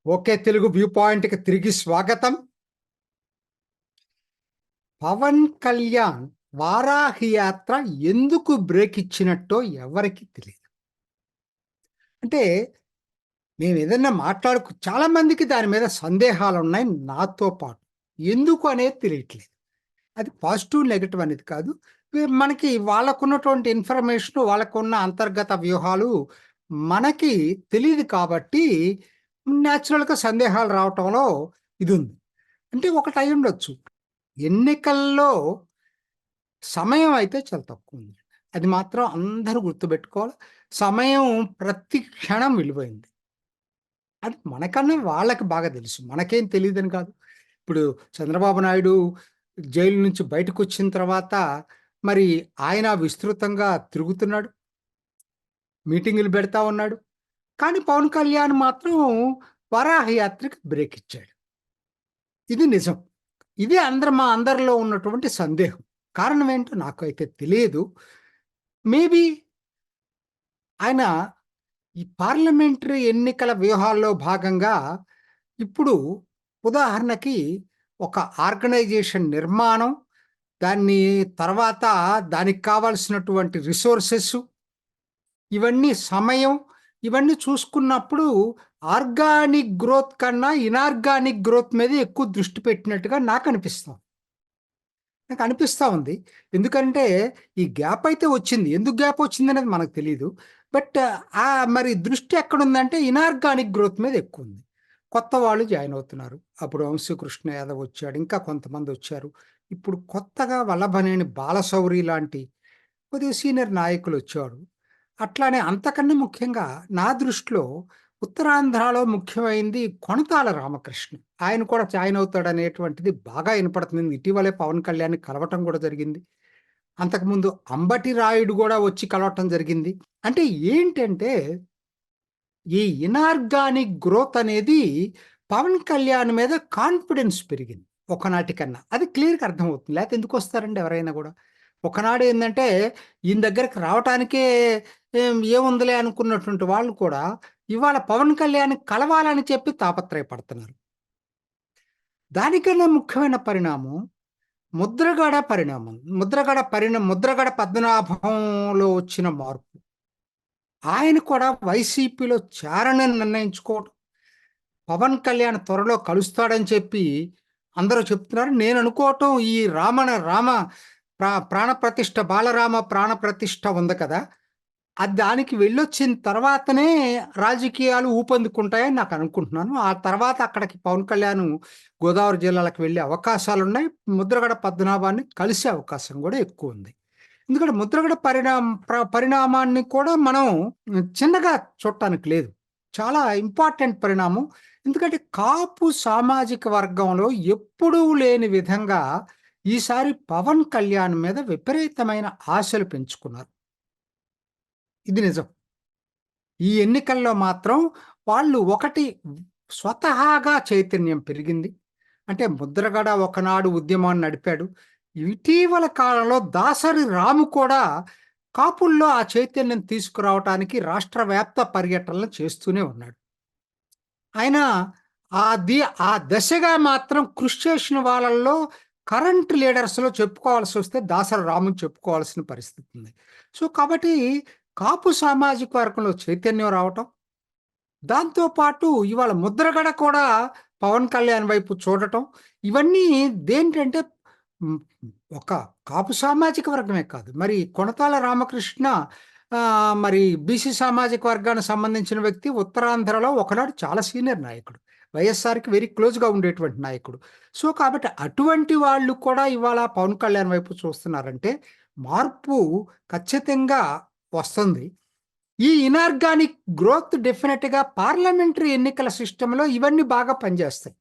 Okay Telugu view పాయింట్కి తిరిగి స్వాగతం. పవన్ కళ్యాణ్ వారాహి యాత్ర ఎందుకు బ్రేక్ ఇచ్చినట్టో ఎవరికి తెలియదు. అంటే మేము ఏదన్నా చాలా మందికి దాని మీద సందేహాలు ఉన్నాయి నాతో పాటు. ఎందుకు అనేది తెలియట్లేదు. అది పాజిటివ్, నెగెటివ్ అనేది కాదు. మనకి వాళ్ళకున్నటువంటి ఇన్ఫర్మేషన్, వాళ్ళకున్న అంతర్గత వ్యూహాలు మనకి తెలీదు కాబట్టి నేచురల్‌గా సందేహాలు రావటంలో ఇదుంది. అంటే ఒకటి అయ్యుండొచ్చు. ఎన్నికల్లో సమయం అయితే చాలా తక్కువుంది. అది మాత్రం అందరూ గుర్తుపెట్టుకోవాలి. సమయం ప్రతి క్షణం విలువైంది. అది మనకన్నా వాళ్ళకి బాగా తెలుసు. మనకేం తెలీదని కాదు. ఇప్పుడు చంద్రబాబు నాయుడు జైలు నుంచి బయటకొచ్చిన తర్వాత మరి ఆయన విస్తృతంగా తిరుగుతున్నాడు. మీటింగులు పెడతా ఉన్నాడు. కానీ పవన్ కళ్యాణ్ మాత్రం వరాహ యాత్రకి బ్రేక్ ఇచ్చాడు. ఇది నిజం. ఇదే మా అందరిలో ఉన్నటువంటి సందేహం. కారణం ఏంటో నాకైతే తెలియదు. మేబీ ఆయన ఈ పార్లమెంటరీ ఎన్నికల వ్యూహాల్లో భాగంగా ఇప్పుడు ఉదాహరణకి ఒక ఆర్గనైజేషన్ నిర్మాణం, దాన్ని తర్వాత దానికి కావాల్సినటువంటి రిసోర్సెస్, ఇవన్నీ సమయం, ఇవన్నీ చూసుకున్నప్పుడు ఆర్గానిక్ గ్రోత్ కన్నా ఇనార్గానిక్ గ్రోత్ మీద ఎక్కువ దృష్టి పెట్టినట్టుగా నాకనిపిస్తా ఉంది. ఎందుకంటే, ఈ గ్యాప్ అయితే వచ్చింది. ఎందుకు గ్యాప్ వచ్చిందనేది మనకు తెలీదు. బట్ మరి దృష్టి ఎక్కడుందంటే, ఇనార్గానిక్ గ్రోత్ మీద ఎక్కువుంది. కొత్త వాళ్ళు జాయిన్ అవుతున్నారు. అప్పుడు వంశీకృష్ణ యాదవ్ వచ్చాడు. ఇంకా కొంతమందొచ్చారు. ఇప్పుడు కొత్తగా వల్లభనేని బాలశౌరి లాంటి కొద్దిగా సీనియర్ నాయకులొచ్చారు. అట్లానే అంతకన్నా ముఖ్యంగా నా దృష్టిలో ఉత్తరాంధ్రలో ముఖ్యమైంది కొణతాల రామకృష్ణ. ఆయన కూడా జాయిన్ అవుతాడనేటువంటిది బాగా ఇనపడుతుంది. ఇటీవలే పవన్ కళ్యాణ్‌ని కలవటం కూడా జరిగింది. అంతకుముందు అంబటి రాయుడు గూడా వచ్చి కలవటం జరిగింది. అంటే ఏంటంటే, ఈ ఇనార్గానిక్ గ్రోత్ అనేది పవన్ కళ్యాణ్ మీద కాన్ఫిడెన్స్ పెరిగింది ఒకనాటి కన్నా. అది క్లియర్‌గా అర్థమవుతుంది. లేతే ఎందుకొస్తారండి ఎవరైనా గూడా. ఒకనాడు ఏందంటే, ఈయన దగ్గరికి రావటానికే ఏముందిలే అనుకున్నటువంటి వాళ్ళు కూడా, ఇవాళ పవన్ కళ్యాణ్‌ని కలవాలని చెప్పి తాపత్రయపడుతున్నారు. దానికన్నా ముఖ్యమైన పరిణామం ముద్రగడ పద్మనాభంలో వచ్చిన మార్పు. ఆయన కూడా వైసీపీలో చేరనని నిర్ణయించుకోవడం. పవన్ కళ్యాణ్ త్వరలో కలుస్తాడని చెప్పి అందరూ చెప్తున్నారు. నేను అనుకోవటం ఈ ప్రాణప్రతిష్ఠ బాలరామ ప్రాణప్రతిష్ఠ ఉంది కదా! అది దానికి వెళ్ళొచ్చిన తర్వాతనే రాజకీయాలు ఊపందుకుంటాయని నాకు అనుకుంటున్నాను. ఆ తర్వాత అక్కడికి పవన్ కళ్యాణ్ గోదావరి జిల్లాలకు వెళ్ళే అవకాశాలున్నాయి. ముద్రగడ పద్మనాభాన్ని కలిసే అవకాశం కూడా ఎక్కువుంది. ఎందుకంటే ముద్రగడ పరిణామాన్ని కూడా మనం చిన్నగా చూడటానికి లేదు. చాలా ఇంపార్టెంట్ పరిణామం. ఎందుకంటే కాపు సామాజిక వర్గంలో ఎప్పుడూ లేని విధంగా ఈసారి పవన్ కళ్యాణ్ మీద విపరీతమైన ఆశలు పెంచుకున్నారు. ఇది నిజం. ఈ ఎన్నికల్లో మాత్రం వాళ్ళు ఒకటి స్వతహాగా చైతన్యం పెరిగింది. అంటే ముద్రగడ ఒకనాడు ఉద్యమాన్ని నడిపాడు. ఇటీవల కాలంలో దాసరి రాము కూడా కాపుల్లో ఆ చైతన్యం తీసుకురావటానికి రాష్ట్ర వ్యాప్త పర్యటనలు చేస్తూనే ఉన్నాడు. ఆయన ఆ దశగా మాత్రం కృషి చేసిన వాళ్ళల్లో కరెంట్ లీడర్స్‌లో చెప్పుకోవాల్సొస్తే దాసరి రాముని చెప్పుకోవాల్సిన పరిస్థితి ఉంది. సో, కాబట్టి కాపు సామాజిక వర్గంలో చైతన్యం రావటం, దాంతో పాటు ఇవాళ ముద్రగడ కూడా పవన్ కళ్యాణ్ వైపు చూడటం, ఇవన్నీ దేనికంటే హ్మ్, ఒక కాపు సామాజిక వర్గమే కాదు. మరి కొనతాల రామకృష్ణ మరి బీసీ సామాజిక వర్గానికి సంబంధించిన వ్యక్తి. ఉత్తరాంధ్రలో ఒకనాడు చాలా సీనియర్ నాయకుడు. వైఎస్ఆర్‌కి వెరీ క్లోజ్‌గా ఉండేటువంటి నాయకుడు. సో, కాబట్టి అటువంటి వాళ్ళు కూడా ఇవాళ పవన్ కళ్యాణ్ వైపు చూస్తున్నారంటే, మార్పు ఖచ్చితంగా వస్తుంది. ఈ ఇనార్గానిక్ గ్రోత్ డెఫినిట్‌గా పార్లమెంటరీ ఎన్నికల సిస్టమ్‌లో ఇవన్నీ బాగా పనిచేస్తాయి.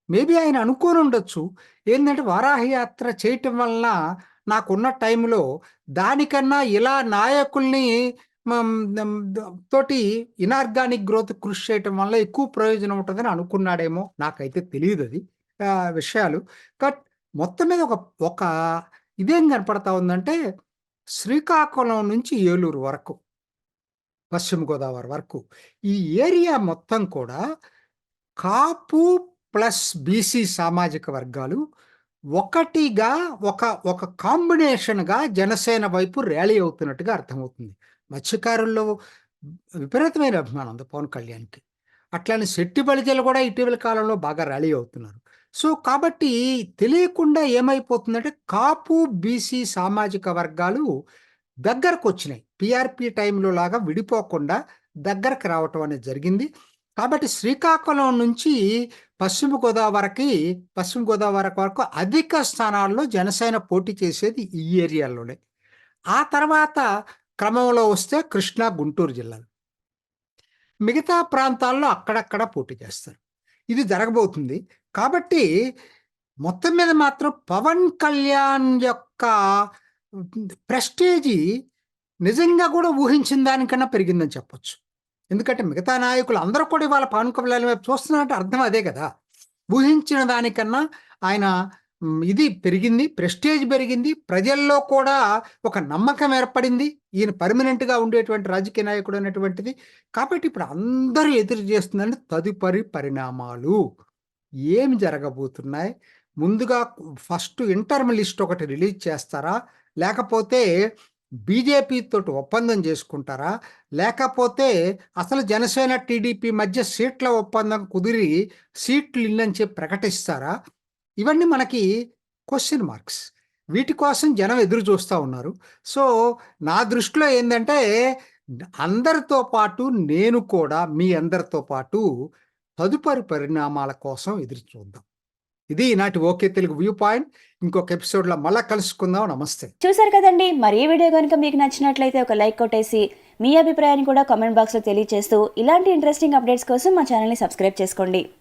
మేబీ ఆయన అనుకోనుండొచ్చు. ఏందంటే వారాహి యాత్ర చేయటం వలన నాకున్న టైంలో దానికన్నా ఇలా నాయకుల్ని హ్మ్, దం ద తోటి ఇనార్గానిక్ గ్రోత్ కృషి చేయటం వల్ల ఎక్కువ ప్రయోజనం ఉంటదని అనుకున్నాడేమో! నాకైతే తెలీదది విషయాలు. బట్ మొత్తం మీద ఒక ఇదేం కనపడతా ఉందంటే, శ్రీకాకుళం నుంచి ఏలూరు వరకు పశ్చిమ గోదావరి వరకు. ఈ ఏరియా మొత్తం కూడా కాపు ప్లస్ బీసీ సామాజిక వర్గాలు ఒకటిగా ఒక ఒక కాంబినేషన్‌గా జనసేన వైపు ర్యాలీ అవుతున్నట్టుగా అర్థమవుతుంది. మత్స్యకారుల్లో విపరీతమైన అభిమానం ఉంది పవన్ కళ్యాణ్‌కి. అట్లనే శెట్టి బలిజలు కూడా ఇటీవల కాలంలో బాగా ర్యాలీ అవుతున్నారు. సో, కాబట్టి తెలియకుండా ఏమైపోతుందంటే కాపు, బీసీ సామాజిక వర్గాలు దగ్గరకొచ్చినాయి. పీఆర్‌పీ టైంలో లాగా విడిపోకుండా దగ్గరకు రావటం అనేది జరిగింది. కాబట్టి శ్రీకాకుళం నుంచి పశ్చిమ గోదావరి వరకు అధిక స్థానాల్లో జనసేన పోటీ చేసేది ఈ ఏరియాలోనే. ఆ తర్వాత క్రమంలో వస్తే కృష్ణా, గుంటూరు జిల్లాలు. మిగతా ప్రాంతాల్లో అక్కడక్కడ పోటీ చేస్తారు. ఇది జరగబోతుంది. కాబట్టి మొత్తం మీద మాత్రం పవన్ కళ్యాణ్ యొక్క ప్రెస్టీజి నిజంగా కూడా ఊహించిన దానికన్నా పెరిగిందని చెప్పొచ్చు. ఎందుకంటే మిగతా నాయకులు అందరూ కూడా ఇవాళ పవన్ కళ్యాణ్ వైపు చూస్తున్నారంటే అర్థం అదే కదా! ఊహించిన దానికన్నా ఆయన ఇది పెరిగింది. ప్రెస్టీజ్ పెరిగింది. ప్రజల్లో కూడా ఒక నమ్మకం ఏర్పడింది. ఈయన పర్మనెంట్‌గా ఉండేటువంటి రాజకీయ నాయకుడు అనేటువంటిది. కాబట్టి ఇప్పుడు అందరూ ఎదురు చేస్తుందంటే తదుపరి పరిణామాలు ఏమి జరగబోతున్నాయి? ముందుగా ఫస్ట్ ఇంటర్మ్ లిస్ట్ ఒకటి రిలీజ్ చేస్తారా? లేకపోతే బీజేపీ తోటి ఒప్పందం చేసుకుంటారా? లేకపోతే అసలు జనసేన, టీడీపీ మధ్య సీట్ల ఒప్పందం కుదిరి సీట్లు ఇల్లని చెప్పి ప్రకటిస్తారా? ఇవన్నీ మనకి క్వెషన్ మార్క్స్. వీటి కోసం జనం ఎదురు చూస్తా ఉన్నారు. సో, నా దృష్టిలో ఏందంటే అందరితో పాటు నేను కూడా మీ అందరితో పాటు తదుపరి పరిణామాల కోసం ఎదురు చూద్దాం. ఇది ఈనాటి ఓకే తెలుగు వ్యూ పాయింట్. ఇంకొక ఎపిసోడ్‌లో మళ్ళా కలుసుకుందాం. నమస్తే. చూసారు కదండి. మరి ఈ వీడియో గనుక మీకు నచ్చినట్లయితే ఒక లైక్ కొట్టేసి మీ అభిప్రాయాన్ని కూడా కామెంట్ బాక్స్‌లో తెలియజేస్తూ ఇలాంటి ఇంట్రెస్టింగ్ అప్డేట్స్ కోసం మా ఛానల్‌ని సబ్స్క్రైబ్ చేసుకోండి.